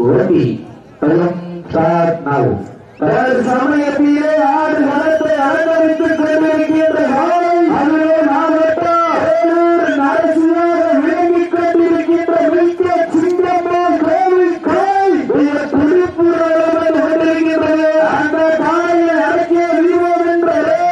ஓட்டி சமயத்திலே ஆடு களத்தை அலங்கரித்துக் கொண்டிருக்கின்ற அதிலே அரசியாக விளங்கிக் கொண்டிருக்கின்ற மிக்க சிங்கம்மா கோவில் காய் துடிப்புடன் கொண்டிருக்கின்றது. அந்த காயை அடக்கிய வீரர் என்ற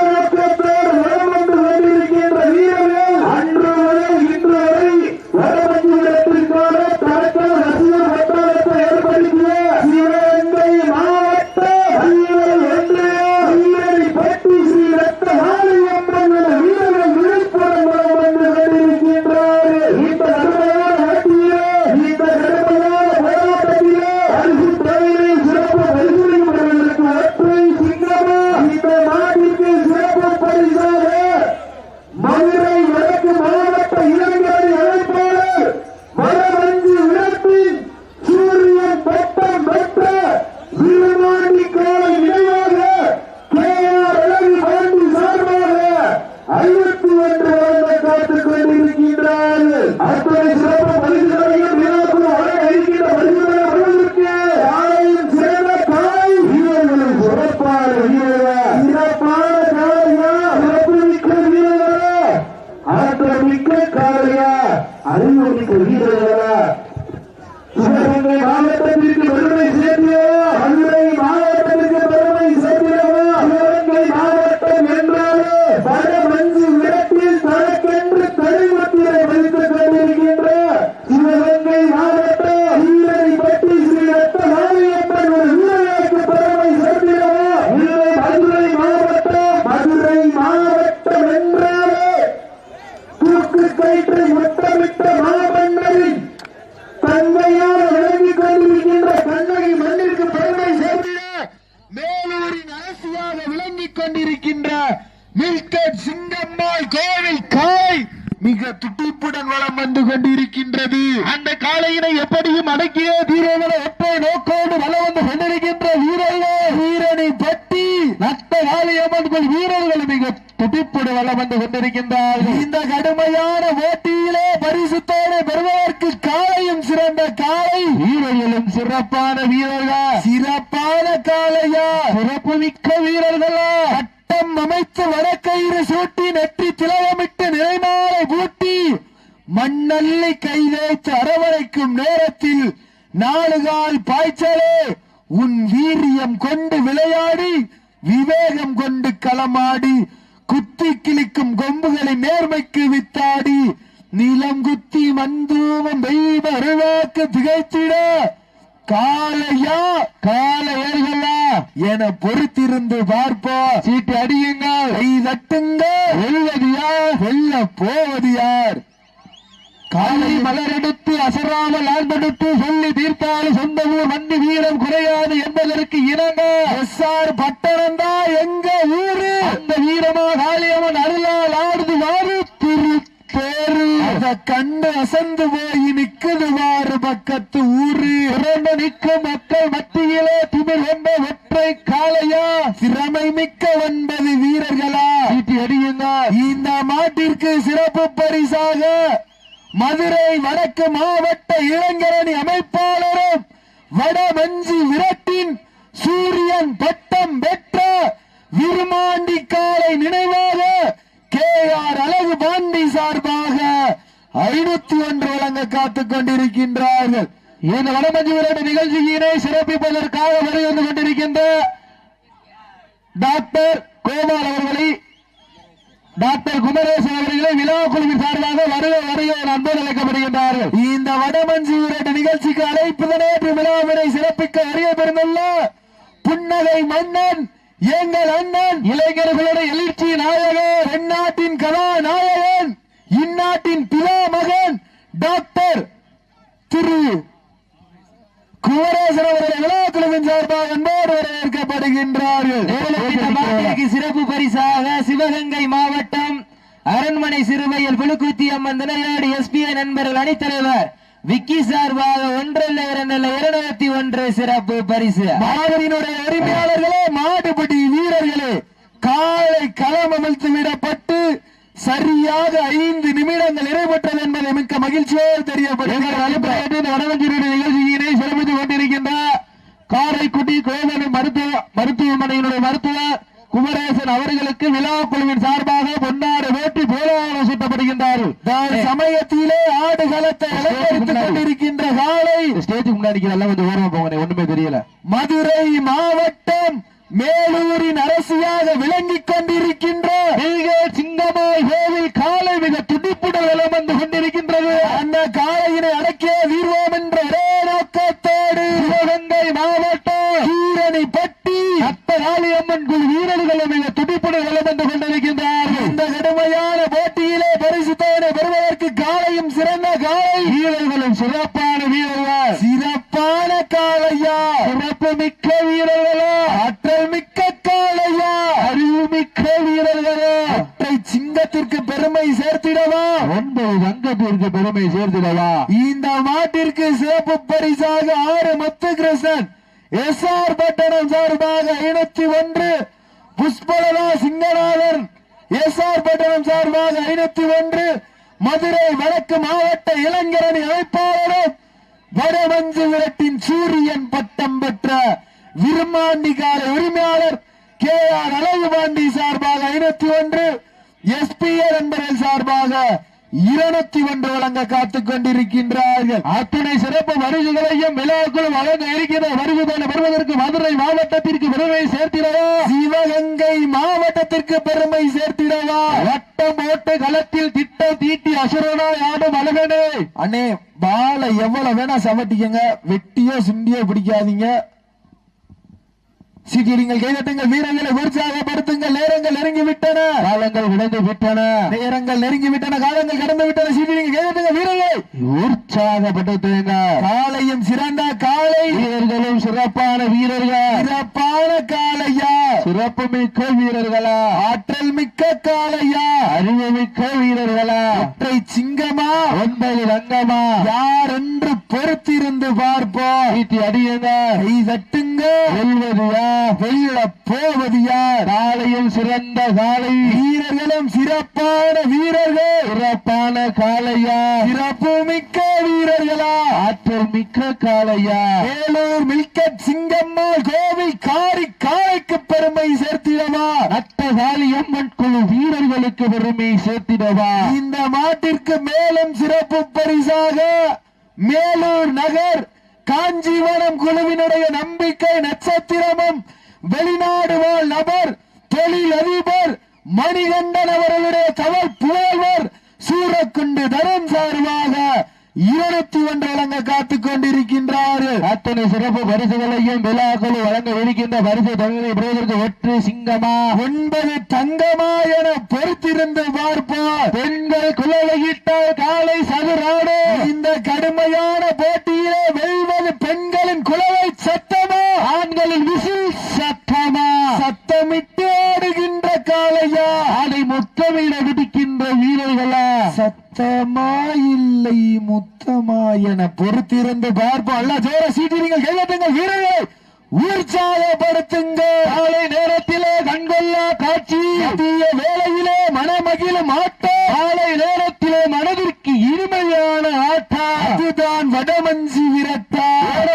நோக்கத்தோடு வலம் வந்து கொண்டிருக்கின்ற வீரர்கள் அன்று முதல் இன்று வரை வடமஞ்சு இடத்திற்கான தரக்கான ரசிகர் வட்டாரத்தை ஏற்படுத்திய சிவகங்கை மாவட்ட வீரர் என்று வீரரை பட்டி ஸ்ரீ ரத்த மாரியம்மன் வீரர்கள் விழிப்புடன் வலம் வந்து கொண்டிருக்கின்றார்கள். இந்த கடுமையான போட்டியிலே இந்த கடுமையான போராட்டத்திலே பரிசு தொகையை சிறப்பு பரிசீலிப்பவர்களுக்கு ஒற்றை சிங்கமா இந்த நாட்டிற்கு சிறப்பு பரிசாக மதுரை வடக்கு மாவட்ட இளைஞரணி அமைப்பாளர் வடமஞ்சு இடத்தின் சூரியன் பட்டம் பெற்ற வீரமாண்டி காலை நினைவாக KR அழகு பாண்டி சார்பாக 51 வழங்க காத்துக் கொண்டிருக்கின்றார்கள். அத்தனை சிறப்பு பரிசுகளையும் விழாக்குழு வழங்க இருக்கின்ற பரிசுகளை வழங்குவதற்கு ஆலயம் சிறந்த காலை வீரர்களும் சிறப்பான வீரர்கள் சிறப்பான காலையா சிறப்புமிக்க வீரர்களா ஆற்றமிக்க காலையா அறிவுமிக்க வீரர்களா சிவகங்கை மாவட்டத்திற்கு பெருமை சேர்த்தியவா மதுரை மாவட்டத்திற்கு பெருமை சேர்த்தியவா சிவகங்கை மாவட்டம் என்றாலே வடமஞ்சு இடத்தில் தனக்கென்று தனிமத்திரை வைத்துக் கொண்டிருக்கின்ற சிவகங்கை மாவட்டம் வீரரை பற்றி ஸ்ரீ ரத்த மாரியம்மன் ஒரு வீரர்களுக்கு பெருமை சேர்த்தியவா இல்லை மதுரை மாவட்டம் என்றாலே தூக்கு கயிற்றை முத்தமிட்ட மாமன்னரின் தந்தையாக விளங்கிக் கொண்டிருக்கின்ற கண்ணகி மண்ணிற்கு பெருமை சேர்த்திட மேலூரின் அரசியாக விளங்கிக் கொண்டிருக்கின்ற மில்கட் சிங்கம்மாள் கோவில் காய் மிக துடிப்புடன் வளம் வந்து கொண்டிருக்கின்றது. அந்த காளையினை எப்படியும் அடக்கிய வீரர்களை ஒற்றை நோக்கோடு வளம் வந்து கொண்டிருக்கின்ற வீரர்கள் வீரனை பற்றி நட்ட காளியம்மன் வீரர்கள் மிக துடிப்புடன் வளம் வந்து கொண்டிருக்கின்றார்கள். இந்த கடுமையான போட்டியிலே பரிசுத்தோடு பெறுவதற்கு காளையும் சிறந்த காளை வீரர்களும் சிறப்பான வீரர்கள் சிறப்பான காளையா சிறப்பு மிக்க வீரர்களா சட்டம் அமைத்து வடக்கயிறு சூட்டி நெற்றி திலகமிட்டு நிலைமாலை பூட்டி மண்ணல்லி கைதேச்சு அரவணைக்கும் நேரத்தில் 4 கால் பாய்ச்சலே உன் வீரியம் கொண்டு விளையாடி விவேகம் கொண்டு களமாடி குத்தி கிழிக்கும் கொம்புகளின் நேர்மைக்கு வித்தாடி நிலம் குத்தி மந்தூமம் தெய்வ அருளாக்கு திகைத்திட காளையா காளையர்களா என பொறுத்திருந்து பார்ப்போம். சீட்டு அடியுங்கள், கை தட்டுங்க. வெல்வது யார், வெல்ல போவது யார்? காலை மலரெடுத்து அசராமல் ஆழ்ந்தெடுத்து சொல்லி தீர்த்தாலும் சொந்த ஊர் மண்டி வீரம் குறையாது என்பதற்கு இணங்க SR பட்டணம் தான் எங்க ஊரு. அந்த வீரமா காளியம்மன் அருளால் ஆடுது வாரு திருப்பேரு. அத கண்டு அசந்து போய் நிக்குது வாரு பக்கத்து ஊரு. இறந்த நிற்கும் மக்கள் மத்தியிலே திமிர் கொண்ட ஒற்றை காளையா திறமை மிக்க 9 வீரர்களா சீட்டி அடியுங்க. இந்த மாட்டிற்கு சிறப்பு பரிசாக மதுரை வடக்கு மாவட்ட இளைஞரணி அமைப்பாளரும் வடமஞ்சி விரட்டின் சூரியன் பட்டம் பெற்ற விருமாண்டி காலை நினைவாக KR அழகு பாண்டி சார்பாக 501 வழங்க காத்துக் கொண்டிருக்கின்றார்கள். இந்த வடமஞ்சி விரட்டு நிகழ்ச்சியினை சிறப்பிப்பதற்காக வருகை கொண்டிருக்கின்ற டாக்டர் கோபால் அவர்களை டாக்டர் குமரேசன் அவர்களை விழா குழுவின் சார்பாக வருகை அன்போடு அழைக்கப்படுகின்றார்கள். இந்த வடமஞ்சி விரட்டு நிகழ்ச்சிக்கு அழைப்புதனே விழாவினை சிறப்பிக்க அறிய பெறுந்துள்ள புன்னகை மன்னன் எங்கள் அண்ணன் இளைஞர்களுடைய எழுச்சி நாயகன் தென்னாட்டின் கதாநாயகன் இந்நாட்டின் பிதா மகன் டாக்டர் திரு குமரேசன் அவர்கள் விழா குழுவின் சார்பாக அன்போடு வரவேற்கப்படுகின்றார்கள். சிறப்பு பரிசாக சிவகங்கை மாவட்டம் அரண்மனை சிறுவையில் புழுக்குத்தி அம்மன் திணையாடி SPI நண்பர்கள் அணித்தலைவர் விக்கி சார்பாக 1 சிறப்பு பரிசு. மாவீரனுடைய உரிமையாளர்களே, மாடுபடி வீரர்களே, காலை களம் அமர்த்து விடப்பட்டு சரியாக 5 நிமிடங்கள் நிறைவேற்றது என்பதை மிக்க மகிழ்ச்சியோடு தெரியப்படுகிறது. வடமஞ்சி நிகழ்ச்சியினை சிறப்பித்துக் கொண்டிருக்கின்ற விழா குழுவின் சார்பாக பொன்னாடு வேட்டி போலாக சுட்டப்படுகின்றார்கள். சமயத்திலே ஆடுகளத்தை அலங்கரித்துக் கொண்டிருக்கின்ற காலை ஸ்டேஜுக்கு முன்னாடி எல்லாம் கொஞ்சம் ஓரமா போங்க, ஒண்ணுமே தெரியல. மதுரை மாவட்டம் மேலூரின் அரசியாக விளங்கிக் கொண்டிருக்கின்ற சிங்கமாய் கோவில் காலை மிக துடிப்புடன் வலம் வந்து கொண்டிருக்கின்றது. அந்த காலையினை அடக்கிய வீர்வோம் என்ற ஒரே நோக்கத்தோடு சிவகங்கை மாவட்டம் கீரணிப்பட்டி அத்தகாளியம்மன் குழு வீரர்கள் மிக துடிப்புடன் வலம் வந்து கொண்டிருக்கின்றார்கள். இந்த கடுமையான போட்டியிலே பரிசுத்தவனை பெறுவதற்கு காலையும் சிறந்த காலை, வீரர்களும் சிறப்பான வீரர்கள், சிறப்பான காலையா, சிறப்பு மிக்க வீரர்களா, ஆற்றல் மிக்க காலையா, அறிவு மிக்க வீரர்களா, ஒற்றை சிங்கத்திற்கு பெருமை சேர்த்திடவா, 9 தங்கத்திற்கு பெருமை சேர்த்திடவா. இந்த மாட்டிற்கு சிறப்பு பரிசாக 6 முத்துகிருஷ்ணன் SR பட்டணம் சார்பாக 501, புஷ்பலதா சிங்கநாதன் SR பட்டணம் சார்பாக 501, மதுரை வடக்கு மாவட்ட இளைஞரணி அமைப்பாளரும் வடமஞ்சு விரட்டின் சூரியன் பட்டம் பெற்ற விருமாண்டி கால உரிமையாளர் KR அழகுபாண்டி சார்பாக 501, SPR என்பவர்கள் சார்பாக 201 வழங்க காத்துக் கொண்டிருக்கின்றார்கள். அத்துணை சிறப்பு வருகைகளையும் விழாக்குள் வழங்க இருக்கிற வருகைகளை வருவதற்கு மதுரை மாவட்டத்திற்கு பெருமை சேர்த்திடவா, சிவகங்கை மாவட்டத்திற்கு பெருமை சேர்த்திடவா, வட்டம் ஓட்டு களத்தில் திட்டம் தீட்டி அசுரனாய் ஆடும் அழகனே. அண்ணே பாலை எவ்வளவு வேணா சவட்டிக்கங்க, வெட்டியோ சிண்டியோ பிடிக்காதீங்க. சீட்டிடுங்கள், கைதட்டுங்கள், வீரர்களை உற்சாகப்படுத்துங்கள். நேரங்கள் நெருங்கி விட்டன, காலங்கள் விளைந்து விட்டன, நேரங்கள் நெருங்கி விட்டன, காலங்கள் கடந்து விட்டன. சீட்டிடுங்கள், கைதட்டுங்கள், வீரர்களை உற்சாகப்படுத்துங்க. காலையும் சிறந்த காலை, வீரர்களும் சிறப்பான வீரர்கள், சிறப்பான காலையா, சிறப்பு மிக்க வீரர்களா, ஆற்றல் மிக்க காலையா, அறிவு மிக்க வீரர்களா, ஒற்றை சிங்கமா 9 தங்கமா, யார் என்று பொறுத்திருந்து பார்ப்போம். சீட்டி அடியுங்க, கை தட்டுங்க, வெல்வது யார், வெல்ல போவது யார். காலையும் சிறந்த காலை, வீரர்களும் சிறப்பான வீரர்கள், சிறப்பான காலையா, சிறப்பு மிக்க வீரர்களா, ஆற்றல் மிக்க காலையா. வேலூர் மில்கட் சிங்கம்மாள் கோவில் காரி காலைக்கு பெருமை சேர்த்திடவா, அட்டகாளியம்மன் குழு வீரர்களுக்கு பெருமை சேர்த்திடவா. இந்த மாட்டிற்கு மேலும் சிறப்பு பரிசாக மேலூர் நகர் காஞ்சிவனம் குழுவினுடைய நம்பிக்கை நட்சத்திரமும் வெளிநாடு வாழ் நபர் தொழில் அதிபர் மணிகண்டன் அவர்களுடைய தவல் புகழ்வர் சூரக்குண்டு தரம் சார்பாக 201 வழங்க காத்துக் கொண்டிருக்கின்றார்கள். அத்தனை சிறப்பு பரிசுகளையும் விழாக்கள் வழங்க இருக்கின்ற பரிசு தொகையை பெறுவதற்கு ஒற்று சிங்கமா 9 தங்கமா என பொறுத்திருந்து பார்ப்போம். பெண்கள் குழலையிட்டால் காலை சதுராடு. இந்த கடுமையான போட்டியிலே வெல்வது பெண்களின் குழவை சத்தமா, ஆண்களின் விசில் சத்தமா, சத்தமிட்டு ஆடுகின்ற காலையா, அதை முத்தமிட விடுக்கின்ற வீரர்களா, சத்தமா இல்லை முத்தமா என பொறுத்திருந்து பார்ப்போம். அல்ல ஜோர சீட்டிடுங்கள், கைதட்டுங்கள், வீரர்கள் உற்சாகப்படுத்துங்க. காலை நேரத்திலே கண்கொள்ளா காட்சி, மதிய வேளையிலே மனமகிழும் ஆட்டம், காலை நேரத்திலே மனதிற்கு இனிமையான ஆட்டம், அதுதான் வடமஞ்சி விரட்டா.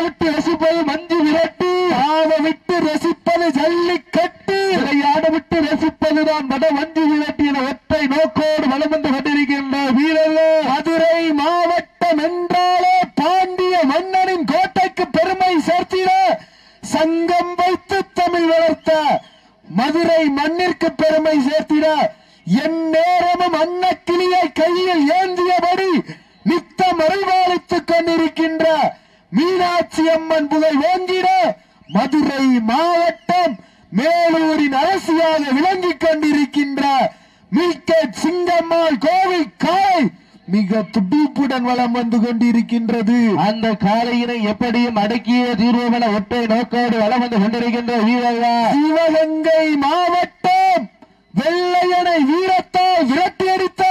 விட்டு ரசிப்பது மஞ்சு விரட்டு, ஆட விட்டு ரசிப்பது ஜல்லிக்கட்டு, விளையாட விட்டு ரசிப்பதுதான் வடமஞ்சி விரட்டு என ஒற்றை நோக்கோடு வலம் வந்து கொண்டிருக்கின்ற வீரர்கள். மதுரை மாவட்டம் என்றாலே பாண்டிய மன்னனின் கோட்டைக்கு பெருமை சேர்த்திட சங்கம் வைத்து தமிழ் வளர்த்த மதுரை மண்ணிற்கு பெருமை சேர்த்திட என் நேரமும் அன்னக்கிளியை கையில் ஏந்தியபடி நித்தம் அறிவாளித்துக் கொண்டிருக்கின்ற மீனாட்சி அம்மன் புகழ் ஓங்கிட மதுரை மாவட்டம் மேலூரின் அரசியாக விளங்கிக் கொண்டிருக்கின்ற மில்கட் சிங்கம்மாள் கோவில் காலை மிக துடிப்புடன் வளம் வந்து கொண்டிருக்கின்றது. அந்த காலையினை எப்படியும் அடக்கிய தீர்வுகளை ஒற்றை நோக்கோடு வளம் வந்து கொண்டிருக்கின்ற வீரர்கள். சிவகங்கை மாவட்டம் வெள்ளையனை வீரத்தால் விரட்டி அடித்த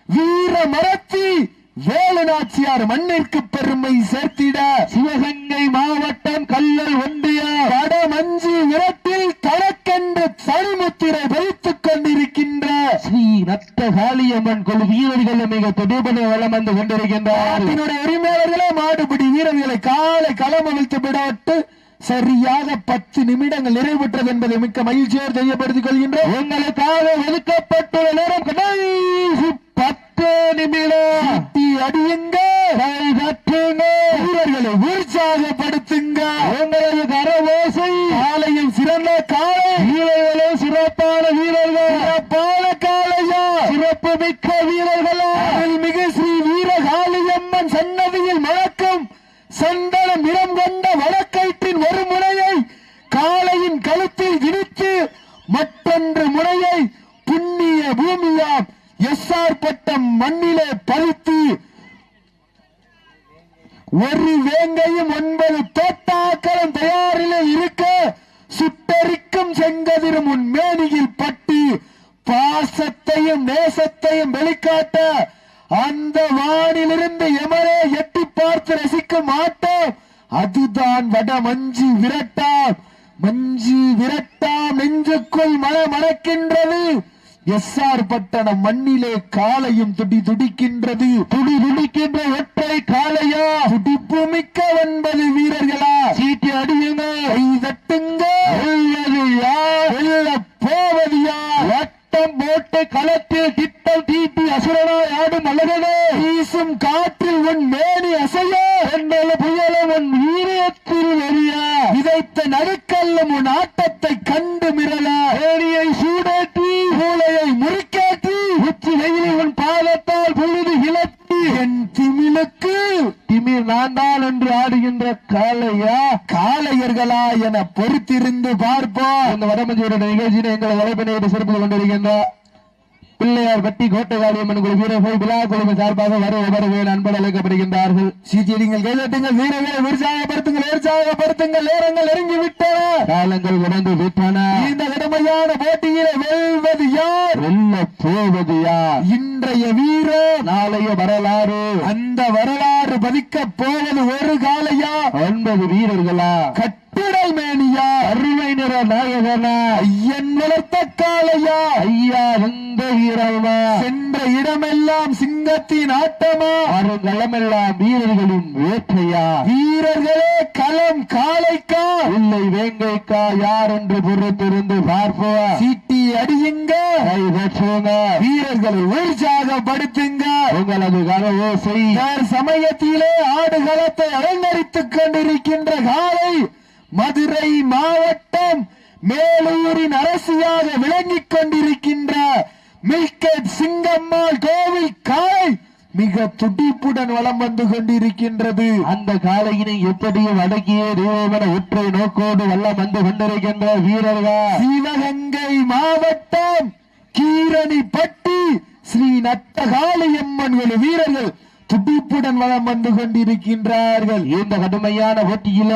வீர மரத்தி வேலுநாச்சியார் மண்ணிற்கு பெருமை சேர்த்திட சிவகங்கை மாவட்டம் கல்லல் ஒன்றிய வடமஞ்சி விரட்டில் தனக்கென்று தனிமுத்திரை வைத்துக் கொண்டிருக்கின்ற ஸ்ரீ நட்டகாளியம்மன் குழு வீரர்கள் மிக துடிப்புடன் வளம் வந்து கொண்டிருக்கின்றார். உரிமையாளர்களே மாடுபிடி வீரர்களை காலை களம் அவிழ்த்து விடவிட்டு சரியாக 10 நிமிடங்கள் நிறைவுற்றது என்பதை மிக்க மகிழ்ச்சியோடு தெரியப்படுத்திக் கொள்கின்றோம். உங்களுக்காக ஒதுக்கப்பட்டுள்ள நேரம் கடைசி 10 நிமிடம். அடியுங்க, வீரர்களை உற்சாகப்படுத்துங்க. உங்களது கரவோசை காலையும் சிறந்த காலை, வீரர்களும் சிறப்பான வீரர்கள், சிறப்பான காலையா, சிறப்பு மிக்க வீரர்களா, மிகு ஸ்ரீ வீரகாளியம்மன் சன்னதியில் மணக்கும் சந்தனம் நிறம் கொண்ட வடக்கயிற்றின் ஒரு முனையை காளையின் கழுத்தில் இடித்து மற்றொன்று முனையை புண்ணிய பூமியாம் எஸ்ஆர் பட்டம் மண்ணிலே பறித்து ஒரு வேங்கையும் 9 தோட்டாக்களும் தயாரிலே இருக்க சுட்டரிக்கும் செங்கதிரும் உன் மேனியில் பட்டு பாசத்தையும் நேசத்தையும் வெளிக்காட்ட அந்த வானிலிருந்து எமரே எட்டி பார்த்து ரசிக்கும் ஆட்டம் அதுதான் வட மஞ்சு விரட்டாம். மஞ்சு விரட்டாம் நெஞ்சுக்குள் மணக்கின்றது. எஸ்ஆர் பட்டணம் மண்ணிலே காலையும் துடிக்கின்றது. துடிக்கின்ற ஒற்றை காலையா, துடிப்பு மிக்க 9 வீரர்களா, சீட்டி அடியுங்க, கை தட்டுங்க. போவது யார்? வட்டம் போட்டு களத்தில் திட்டம் தீட்டி அசுரனாய் ஆடும் அழகனே, வீசும் காற்றில் உன் மேனி அசைய, புயலும் உன் வீரியத்தில் வெறியா, விதைத்த நடுக்கல்லும் உன் ஆட்டத்தை கண்டு மிரள, ஏணியை சூடேற்றி மூளையை முறுக்கேற்றி உச்சி வெயிலில் உன் பாதத்தால் பொழுது இழத்தி என் திமிழுக்கு திமிழ் நான் தான் என்று ஆடுகின்ற காளையா, காளையர்களா என பொறுத்திருந்து பார்ப்போம். இந்த வடமஞ்சியோட நிகழ்ச்சியை எங்களை வலைப்பினை சிறப்பு கொண்டிருக்கின்ற பிள்ளையார் பட்டி கோட்டைகாளியம்மன் குழு வீரர்கள் விழா குழும சார்பாக வரவே அன்போடு அழைக்கப்படுகின்றார்கள். சீட்டியடிங்கள், கைதட்டுங்கள், வீரர்களை உற்சாகப்படுத்துங்கள். நேரங்கள் நெருங்கி விட்டன, காலங்கள் உடந்து விட்டன. இந்த கடுமையான போட்டியிலே வெல்வது யார், வெல்ல போவது யார்? இன்றைய வீரர், நாளைய வரலாறு. அந்த வரலாறு பதிக்க போவது ஒரு காளையா, 9 வீரர்களா, கட்டுடல் மேனியா, அருமை நிற நாயகனா, ஐயன் வளர்த்த காளையா, ஐயா எந்த வீரமா, சென்ற இடமெல்லாம் சிங்கத்தின் ஆட்டமா, அருங்களமெல்லாம் வீரர்களின் வேட்டையா, வீரர்களே களம் காளைக்கா இல்லை வேங்கைக்கா, யார் என்று பொறுத்திருந்து பார்ப்போம். சீட்டி அடியுங்க, கை தட்டுங்க, வீரர்களை உற்சாகப்படுத்துங்க. உங்களது கரவோசை சமயத்திலே ஆடுகளத்தை அலங்கரித்துக் கொண்டிருக்கின்ற காலை மதுரை மாவட்டம் மேலூரின் அரசியாக விளங்கிக் கொண்டிருக்கின்ற மில்கெட் சிங்கம்மாள் கோவில் காளை மிக துடிப்புடன் வலம் வந்து கொண்டிருக்கின்றது. அந்த காளையினை எப்படியும் அடக்கியே தேவன ஒற்றை நோக்கோடு வல்லம் வந்து கொண்டிருக்கின்ற வீரர்கள் சிவகங்கை மாவட்டம் கீரணிப்பட்டி ஸ்ரீ நட்டகாளியம்மன் வீரர்கள் துடிப்புடன் வளம் வந்து கொண்டிருக்கின்றார்கள். இந்த கடுமையான போட்டியில,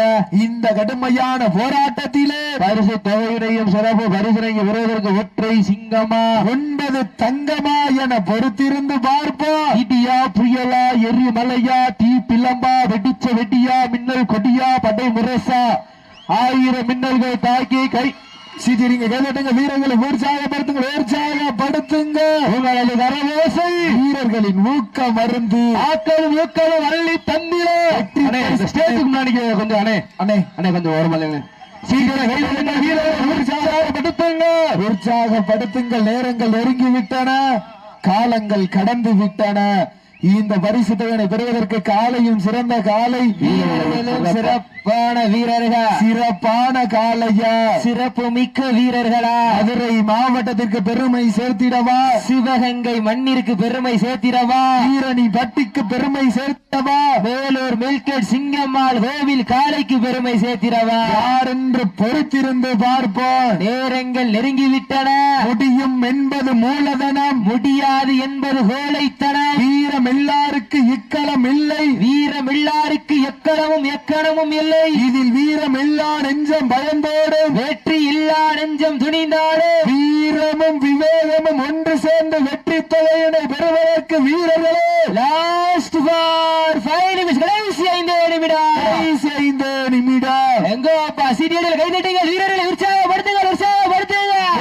இந்த கடுமையான போராட்டத்திலே பரிசு தொகையினையும் சிறப்பு பரிசனையும் வருவதற்கு ஒற்றை சிங்கமா 9 தங்கமா என பொறுத்திருந்து பார்ப்போம். இடியா புயலா எரி மலையா தீ பிளம்பா வெடிச்ச வெடியா மின்னல் கொடியா படை முரசா 1000 மின்னல்கள் தாக்கி கை சீட்டிங்க, கைதட்டுங்க, வீரர்களை உற்சாகப்படுத்துங்க. உங்களது கரவோசை வீரர்களின் ஊக்க மருந்து, ஆக்களும் ஊக்களும் அள்ளி தந்திர. ஸ்டேஜுக்கு முன்னாடி கொஞ்சம் அண்ணே கொஞ்சம் ஓரமல்ல உற்சாகப்படுத்துங்கள். நேரங்கள் நெருங்கி விட்டன, காலங்கள் கடந்து விட்டன. இந்த பரிசு தொகையை பெறுவதற்கு காலையும் சிறந்த காலை, வீரர்களும் சிறப்பான வீரர்கள், சிறப்பான காலையா, சிறப்பு மிக்க வீரர்களா, மதுரை மாவட்டத்திற்கு பெருமை சேர்த்திடவா, சிவகங்கை மண்ணிற்கு பெருமை சேர்த்திடவா, ஈரணி பட்டிக்கு பெருமை சேர்த்திடவா, வேலூர் மில்கெட் சிங்கம்மாள் கோவில் காலைக்கு பெருமை சேர்த்திடவா, யார் என்று பொறுத்திருந்து பார்ப்போம். நேரங்கள் நெருங்கிவிட்டன. முடியும் என்பது மூலதனம், முடியாது என்பது கோழைத்தனம். வீரம் எல்லாருக்கு இக்களம் இல்லை, வீரம் எல்லாருக்கு எக்கணமும் இல்லை. இதில் வீரம் இல்லா நெஞ்சம் பயந்தோடும், வெற்றி இல்லா நெஞ்சம் துணிந்தாடும். வீரமும் விவேகமும் ஒன்று சேர்ந்து வெற்றி தொகையினை பெறுவதற்கு வீரர்களே லாஸ்ட் ஃபார் 5 நிமிஷம், கடைசி 5 நிமிடம். எங்கோப்பா சீரியல் கைதட்டுங்க, வீரர்களை உற்சாகப்படுத்துங்க.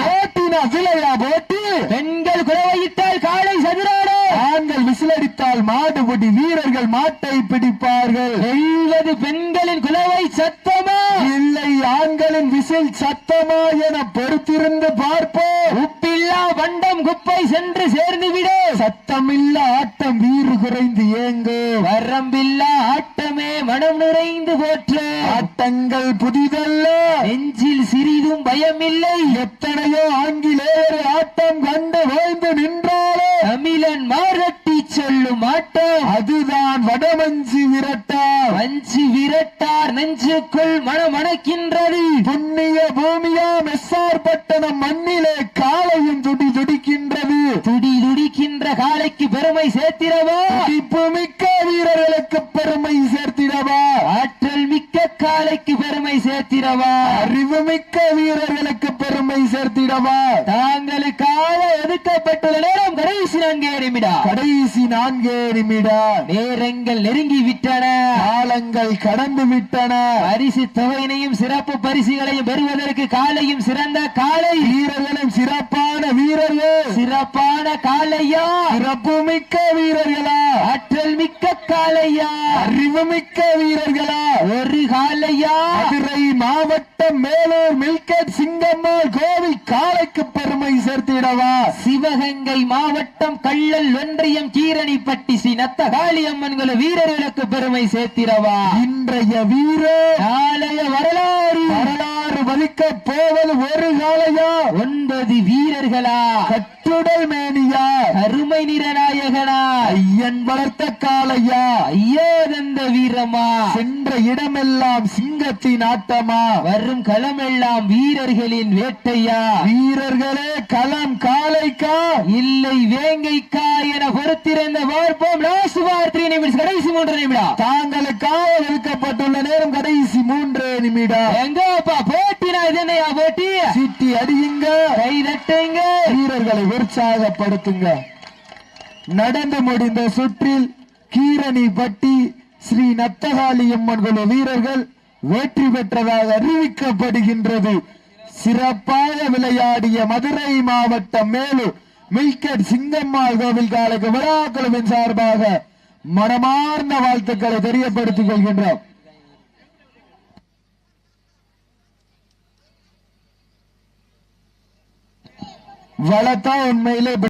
போட்டினா சிலையா போட்டி, பெண்கள் குறவையிட்டால் காலை சதுராடும், ஆண்கள் விசிலடி அடித்தால் மாடுபிடி வீரர்கள் மாட்டை பிடிப்பார்கள். வெல்வது பெண்களின் குலவை சத்தமா இல்லை ஆண்களின் விசில் சத்தமா என பொறுத்திருந்து பார்ப்போம். உப்பில்லா வண்டம் குப்பை சென்று சேர்ந்து விடு. சத்தமில்லா ஆட்டம் வீறு குறைந்து ஏங்கு. வரம்பில்லா ஆட்டமே மனம் நிறைந்து போற்று. ஆட்டங்கள் புதிதல்ல, நெஞ்சில் சிறிதும் பயமில்லை. எத்தனையோ ஆங்கிலேயர் ஆட்டம் கண்டு ஓய்ந்து நின்றாலே தமிழன் மார்கட்டி சொல்லும் ஆட்டம் அதுதான் வடமஞ்சி விரட்டார். வஞ்சி விரட்டார் நெஞ்சுக்குள் மனமணக்கின்றது. புண்ணிய பூமியாம் எஸ்ஆர் பட்டணம் மண்ணிலே காலையும் துடி துடிக்கின்றது. துடி துடிக்கின்ற காலைக்கு பெருமை சேர்த்திடவா, துடிப்பு மிக்க வீரர்களுக்கு பெருமை சேர்த்திடவா, ஆற்றல் மிக்க காலைக்கு பெருமை சேர்த்திடவா, அறிவு மிக்க வீரர்களுக்கு பெருமை சேர்த்திடவா. தாங்களுக்காக ஒதுக்கப்பட்டுள்ள நேரம் கடைசி 4 நிமிடம். கடைசி 4 நிமிடம். நேரங்கள் நெருங்கி விட்டன, காலங்கள் கடந்து விட்டன. பரிசு தொகையினையும் சிறப்பு பரிசுகளையும் பெறுவதற்கு காலையும் சிறந்த காலை, வீரர்களும் சிறப்பான வீரர்கள், சிறப்பான காலையா, சிறப்பு மிக்க வீரர்களா, ஆற்றல் மிக்க காலையா, அறிவு மிக்க வீரர்களா, ஒரு காலையா, மதுரை மாவட்டம் மேலூர் மில்கட் சிங்கம்மாள் கோவில் காலைக்கு பெருமை சேர்த்திடவா, சிவகங்கை மாவட்டம் கள்ளல் ஒன்றியம் கீரணிப்பட்டி ஸ்ரீ நத்தகாளி அம்மன் குல வீரர்களுக்கு பெருமை சேர்த்திடவா. இன்றைய வீரர் நாளைய வரலாறு வரலாறு வலிக்க போவது ஒரு காலையா, 9 வீரர்களா, கட்டுடல் மேனியா, கருமை நிறநாயகனா, ஐயன் வளர்த்த காலையா, ஐயோதந்த வீரமா, சென்ற இடமெல்லாம் சிங்கத்தின் ஆட்டமா, வரும் களமெல்லாம் வீரர்களின் வேட்டையா, வீரர்களே களம் காலைக்கா இல்லை வேங்கைக்கா என பொறுத்திருந்த பார்ப்போம். லாஸ்ட் ஃபார் 3 நிமிஷம், கடைசி 3 நிமிடம். தாங்களுக்காக ஒதுக்கப்பட்டுள்ள நேரம் கடைசி 3 நிமிடம். எங்கப்பா போட்டினா இதனையா போட்டி? சீட்டி அடியுங்க, கை தட்டுங்க, வீரர்களை உற்சாகப்படுத்துங்க. நடந்து முடிந்த சுற்றில் கீரணிப்பட்டி ஸ்ரீ நத்தகாளி அம்மன் குழு வீரர்கள் வெற்றி பெற்றதாக அறிவிக்கப்படுகின்றது. சிறப்பாக விளையாடிய மதுரை மாவட்டம் மேலூர் மில்கட் சிங்கம்மாள் கோவில் காலைக்கு விழாக்குழுவின் சார்பாக மனமார்ந்த வாழ்த்துக்களை தெரியப்படுத்திக் கொள்கின்றோம். வளத்தா உண்மையிலே